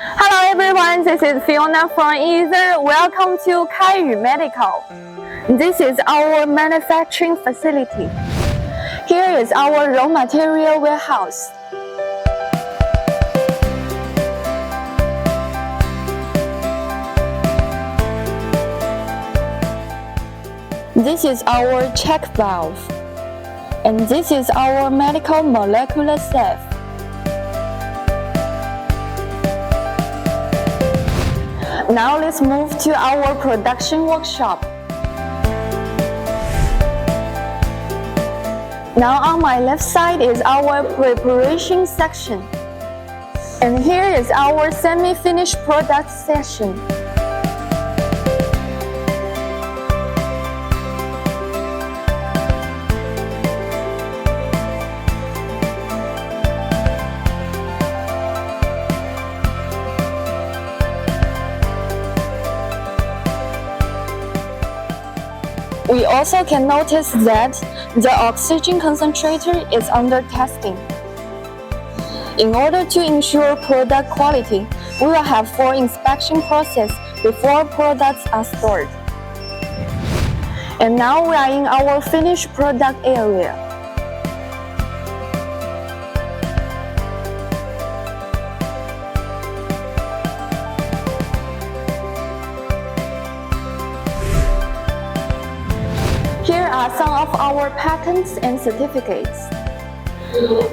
Hello everyone, this is Fiona from Ether. Welcome to KAIYU Medical. This is our manufacturing facility. Here is our raw material warehouse. This is our check valve. And this is our medical molecular sieve. Now let's move to our production workshop. Now on my left side is our preparation section. And here is our semi-finished product section. We also can notice that the oxygen concentrator is under testing. In order to ensure product quality, we will have 4 inspection processes before products are stored. And now we are in our finished product area. Here are some of our patents and certificates.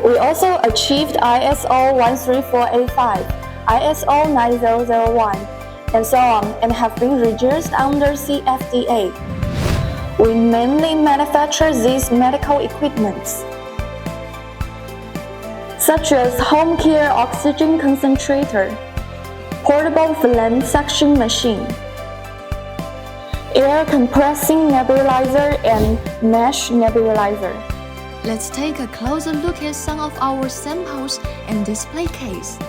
We also achieved ISO 13485, ISO 9001, and so on, and have been registered under CFDA. We mainly manufacture these medical equipments, such as home care oxygen concentrator, portable flame suction machine, air compressing nebulizer, and mesh nebulizer. Let's take a closer look at some of our samples and display case.